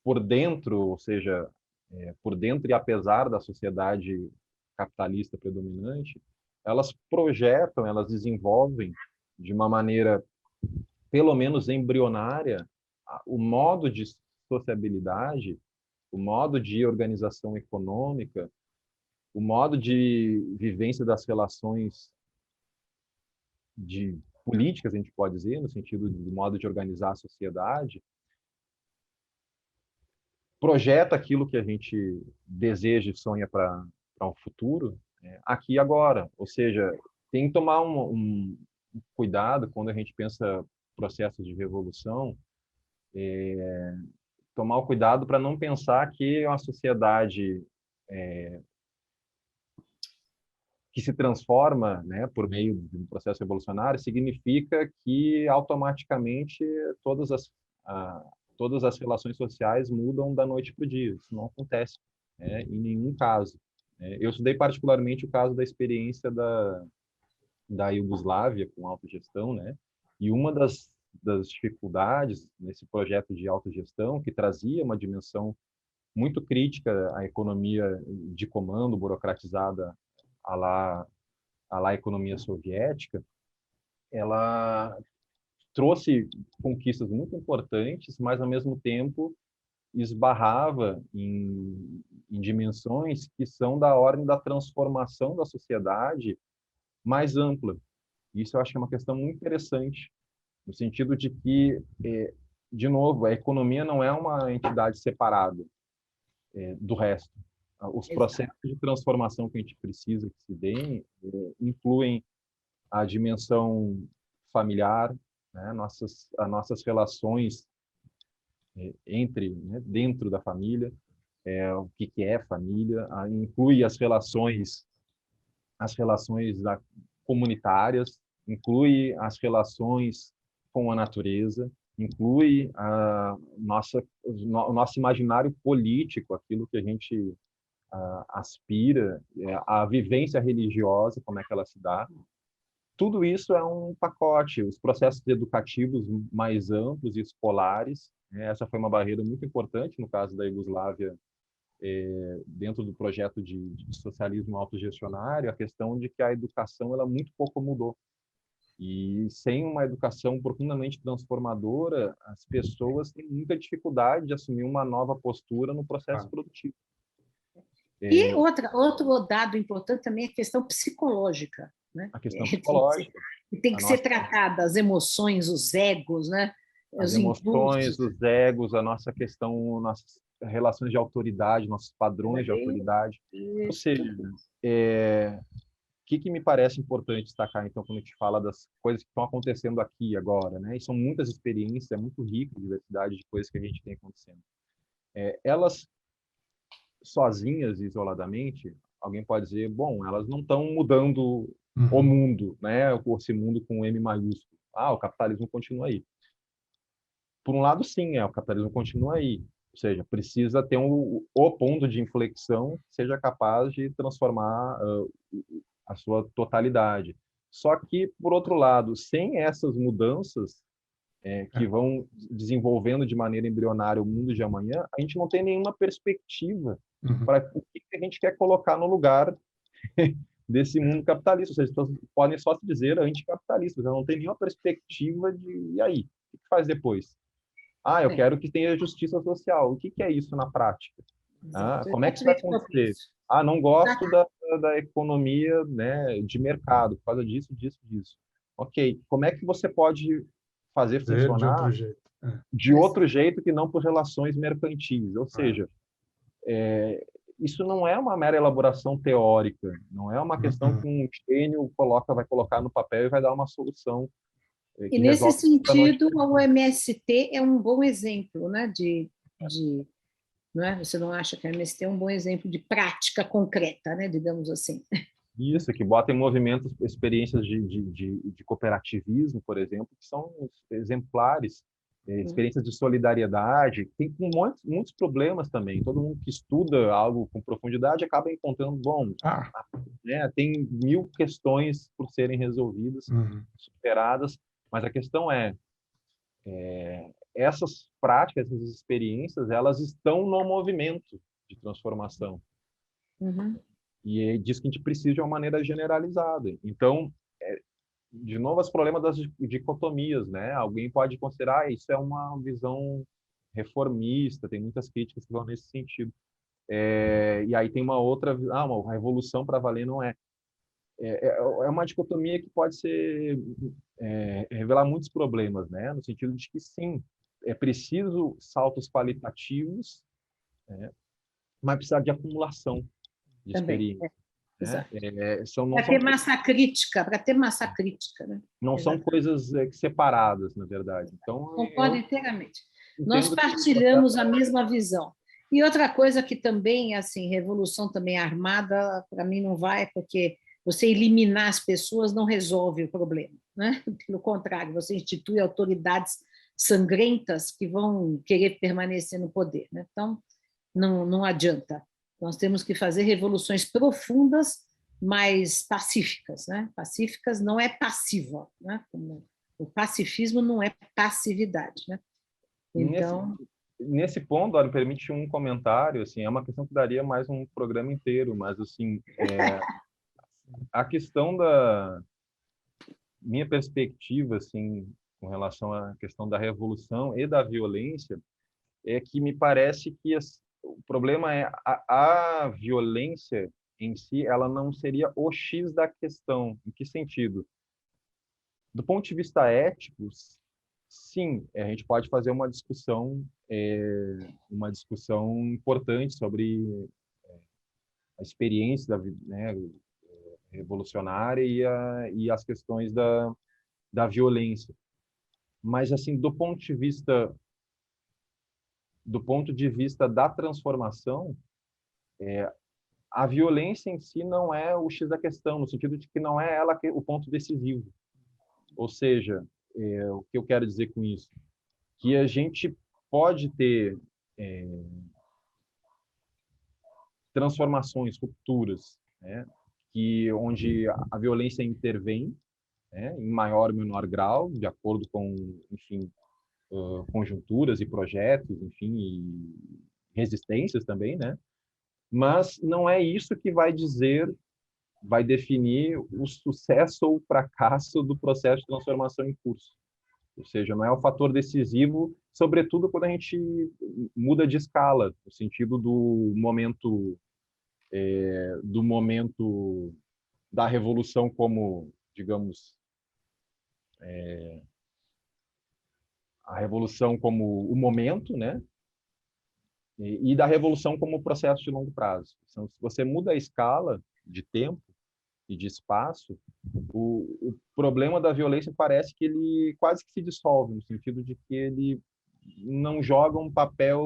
S2: por dentro, ou seja, por dentro e apesar da sociedade capitalista predominante, elas projetam, elas desenvolvem de uma maneira, pelo menos embrionária, o modo de sociabilidade, o modo de organização econômica, o modo de vivência das relações de políticas, a gente pode dizer, no sentido do modo de organizar a sociedade, projeta aquilo que a gente deseja e sonha para um futuro, aqui e agora. Ou seja, tem que tomar um cuidado quando a gente pensa processos de revolução, tomar o cuidado para não pensar que uma sociedade que se transforma, né, por meio de um processo revolucionário significa que automaticamente todas as relações sociais mudam da noite para o dia. Isso não acontece, em nenhum caso. Eu estudei particularmente o caso da experiência da Iugoslávia com autogestão, né? E uma das dificuldades nesse projeto de autogestão, que trazia uma dimensão muito crítica à economia de comando burocratizada à la economia soviética, ela trouxe conquistas muito importantes, mas ao mesmo tempo esbarrava em em dimensões que são da ordem da transformação da sociedade mais ampla. Isso eu acho que é uma questão muito interessante, no sentido de que, de novo, a economia não é uma entidade separada do resto. Os processos de transformação que a gente precisa que se deem incluem a dimensão familiar, né, as nossas relações dentro da família, o que é família, inclui as relações comunitárias, inclui as relações com a natureza, inclui o nosso imaginário político, aquilo que a gente aspira, a vivência religiosa, como é que ela se dá. Tudo isso é um pacote. Os processos educativos mais amplos e escolares, né? Essa foi uma barreira muito importante no caso da Iugoslávia, dentro do projeto de socialismo autogestionário, a questão de que a educação ela muito pouco mudou. E sem uma educação profundamente transformadora, as pessoas têm muita dificuldade de assumir uma nova postura no processo produtivo.
S1: E outro dado importante também é a questão psicológica, né?
S2: A questão psicológica.
S1: Tem que ser tratada as emoções, os egos, né?
S2: As emoções, os egos, a nossa questão, nossas relações de autoridade, nossos padrões de autoridade. Ou seja, o que me parece importante destacar, então, quando a gente fala das coisas que estão acontecendo aqui agora, né? E são muitas experiências, é muito rico a diversidade de coisas que a gente tem acontecendo. Elas, sozinhas, isoladamente, alguém pode dizer, bom, elas não estão mudando o mundo, né? Esse mundo com M maiúsculo. O capitalismo continua aí. Por um lado, sim, o capitalismo continua aí. Ou seja, precisa ter o ponto de inflexão que seja capaz de transformar a sua totalidade. Só que, por outro lado, sem essas mudanças que vão desenvolvendo de maneira embrionária o mundo de amanhã, a gente não tem nenhuma perspectiva para o que a gente quer colocar no lugar desse mundo capitalista. Ou seja, as pessoas podem só se dizer anticapitalistas, não tem nenhuma perspectiva de, e aí? O que faz depois? Eu quero que tenha justiça social. O que é isso na prática? Como é que isso vai acontecer? Não gosto da economia, né, de mercado, por causa disso. Ok, como é que você pode fazer funcionar de outro jeito que não por relações mercantis? Ou seja, isso não é uma mera elaboração teórica, não é uma questão que um gênio vai colocar no papel e vai dar uma solução.
S1: E nesse sentido, o MST é um bom exemplo, né, não é? Você não acha que a MST é um bom exemplo de prática concreta, né, digamos assim?
S2: Isso, que bota em movimento experiências de cooperativismo, por exemplo, que são exemplares, experiências de solidariedade, tem muitos problemas também. Todo mundo que estuda algo com profundidade acaba encontrando, tem 1000 questões por serem resolvidas, superadas, mas a questão essas práticas, essas experiências, elas estão no movimento de transformação. E diz que a gente precisa de uma maneira generalizada. Então, de novo, os problemas das dicotomias, né? Alguém pode considerar isso é uma visão reformista, tem muitas críticas que vão nesse sentido. E aí tem uma outra, uma revolução para valer não é. É uma dicotomia que pode revelar muitos problemas, né? No sentido de que, sim, é preciso saltos qualitativos, mas precisa de acumulação de experiência.
S1: Para ter massa crítica, né?
S2: Não são coisas separadas, na verdade. Então,
S1: concordo inteiramente. Nós partilhamos a mesma visão. E outra coisa que também, assim, revolução também armada, para mim não vai, porque você eliminar as pessoas não resolve o problema, né? Pelo contrário, você institui autoridades sangrentas que vão querer permanecer no poder, né? Então, não adianta. Nós temos que fazer revoluções profundas, mas pacíficas, né? Pacíficas não é passiva, né? O pacifismo não é passividade, né? Então,
S2: nesse ponto, olha, me permite um comentário, assim, é uma questão que daria mais um programa inteiro, mas assim, a questão da minha perspectiva, assim, com relação à questão da revolução e da violência, é que me parece que o problema é a violência em si, ela não seria o X da questão. Em que sentido? Do ponto de vista ético, sim, a gente pode fazer uma discussão importante sobre a experiência né, revolucionária e as questões da violência. Mas, assim, do ponto de vista da transformação, a violência em si não é o X da questão, no sentido de que não é ela o ponto decisivo. Ou seja, o que eu quero dizer com isso? Que a gente pode ter transformações, rupturas, né? Onde a violência intervém, né? Em maior ou menor grau, de acordo com, enfim, conjunturas e projetos, enfim, e resistências também, né? Mas não é isso que vai definir o sucesso ou o fracasso do processo de transformação em curso. Ou seja, não é o fator decisivo, sobretudo quando a gente muda de escala, no sentido do momento da revolução como, digamos, a revolução como o momento, né? E da revolução como processo de longo prazo. Então, se você muda a escala de tempo e de espaço, o problema da violência parece que ele quase que se dissolve, no sentido de que ele não joga um papel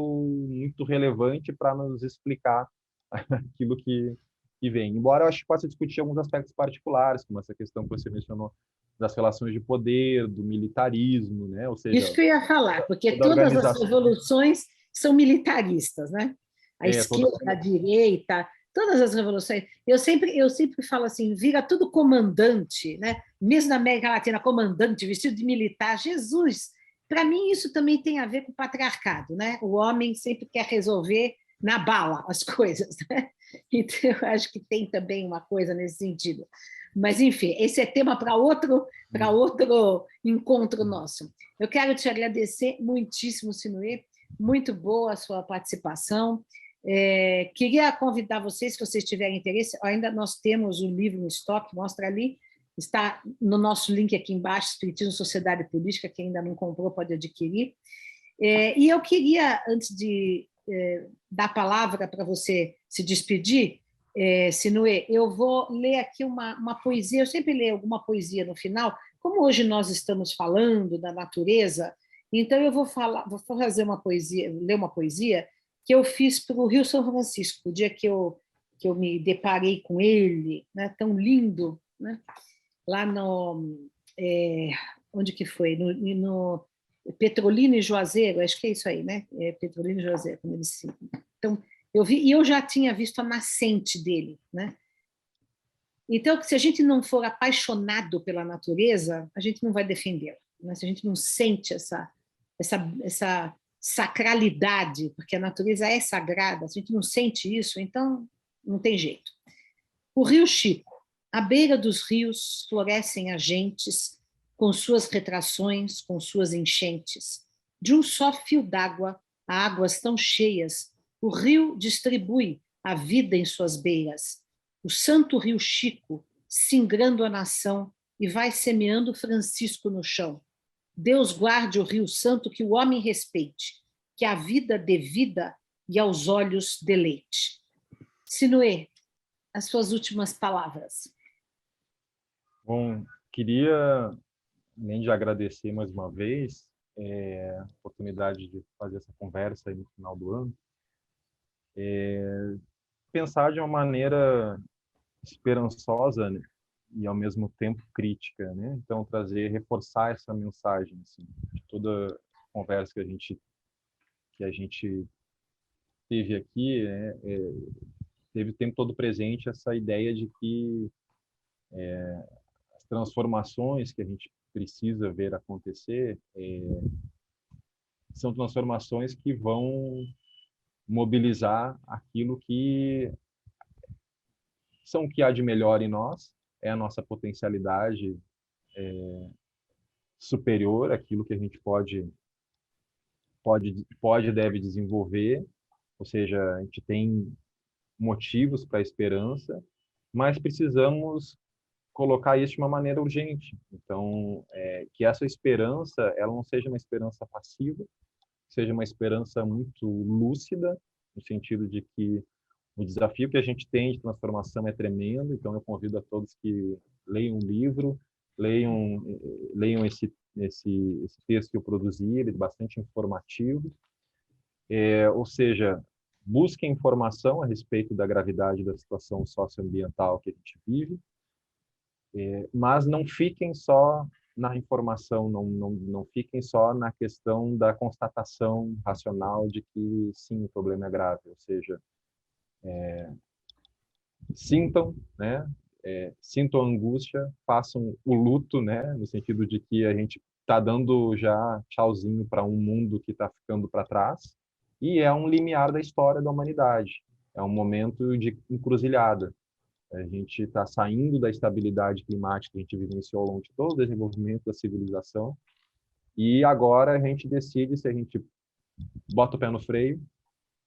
S2: muito relevante para nos explicar aquilo que vem. Embora eu acho que possa discutir alguns aspectos particulares, como essa questão que você mencionou das relações de poder, do militarismo, né? Ou
S1: Isso
S2: seja,
S1: que eu ia falar, porque
S2: toda
S1: todas as
S2: organização,
S1: revoluções são militaristas, né? A
S2: toda,
S1: esquerda, a direita, todas as revoluções. Eu sempre falo assim, vira tudo comandante, né? Mesmo na América Latina, comandante, vestido de militar. Jesus, para mim isso também tem a ver com o patriarcado, né? O homem sempre quer resolver na bala as coisas, né? Então eu acho que tem também uma coisa nesse sentido. Mas enfim, esse é tema para outro encontro nosso. Eu quero te agradecer muitíssimo, Sinuê, muito boa a sua participação. Queria convidar vocês, se vocês tiverem interesse, ainda nós temos o livro no estoque, mostra ali, está no nosso link aqui embaixo, Espiritismo, Sociedade e Política, quem ainda não comprou pode adquirir. E eu queria, antes de dar a palavra para você se despedir, Sinuê, eu vou ler aqui uma poesia, eu sempre leio alguma poesia no final, como hoje nós estamos falando da natureza, então eu vou fazer uma poesia, ler uma poesia que eu fiz para o Rio São Francisco, o dia que eu me deparei com ele, né, tão lindo, né, lá no... onde que foi? No Petrolina e Juazeiro, acho que é isso aí, né? Petrolina e Juazeiro, como eles se... Então, eu vi, e eu já tinha visto a nascente dele, né? Então, se a gente não for apaixonado pela natureza, a gente não vai defendê-la, né? Se a gente não sente essa sacralidade, porque a natureza é sagrada, se a gente não sente isso, então não tem jeito. O Rio Chico. À beira dos rios florescem as gentes, com suas retrações, com suas enchentes. De um só fio d'água, a águas tão cheias, o rio distribui a vida em suas beiras. O santo rio Chico, singrando a nação, e vai semeando Francisco no chão. Deus guarde o rio santo, que o homem respeite, que a vida dê vida e aos olhos deleite. Sinuê, as suas últimas palavras.
S2: bom, queria, além de agradecer mais uma vez a oportunidade de fazer essa conversa aí no final do ano, pensar de uma maneira esperançosa, né, e ao mesmo tempo crítica, né? Então reforçar essa mensagem assim, de toda conversa que a gente teve aqui, né, teve o tempo todo presente essa ideia de que as transformações que a gente precisa ver acontecer são transformações que vão mobilizar aquilo que são o que há de melhor em nós, é a nossa potencialidade superior, aquilo que a gente pode e deve desenvolver, ou seja, a gente tem motivos para a esperança, mas precisamos colocar isso de uma maneira urgente. Então, que essa esperança, ela não seja uma esperança passiva, seja uma esperança muito lúcida, no sentido de que o desafio que a gente tem de transformação é tremendo. Então, eu convido a todos que leiam um livro, leiam esse texto que eu produzi, ele é bastante informativo. Ou seja, busquem informação a respeito da gravidade da situação socioambiental que a gente vive, mas não fiquem só na informação, não fiquem só na questão da constatação racional de que sim, o problema é grave, ou seja, sintam, né? Sintam a angústia, façam o luto, né? No sentido de que a gente está dando já tchauzinho para um mundo que está ficando para trás, e é um limiar da história da humanidade, é um momento de encruzilhada. A gente está saindo da estabilidade climática que a gente vivenciou ao longo de todo o desenvolvimento da civilização, e agora a gente decide se a gente bota o pé no freio,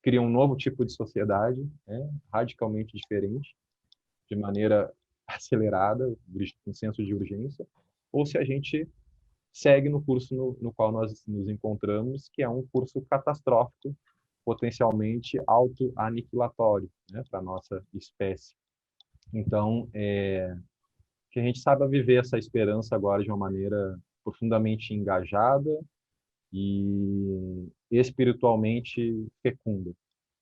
S2: cria um novo tipo de sociedade, né, radicalmente diferente, de maneira acelerada, com senso de urgência, ou se a gente segue no curso no qual nós nos encontramos, que é um curso catastrófico, potencialmente auto-aniquilatório, né, para a nossa espécie. Então, que a gente saiba viver essa esperança agora de uma maneira profundamente engajada e espiritualmente fecunda.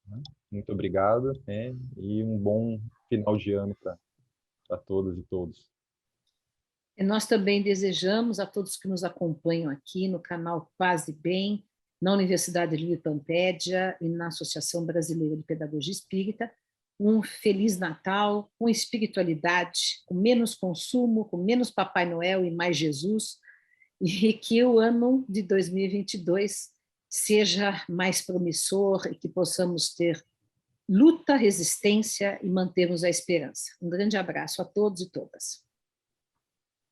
S2: Né? Muito obrigado, e um bom final de ano para todas e todos.
S1: E nós também desejamos a todos que nos acompanham aqui no canal Paz e Bem, na Universidade Livre Pampédia e na Associação Brasileira de Pedagogia Espírita, um Feliz Natal, com espiritualidade, com menos consumo, com menos Papai Noel e mais Jesus, e que o ano de 2022 seja mais promissor e que possamos ter luta, resistência e mantermos a esperança. Um grande abraço a todos e todas.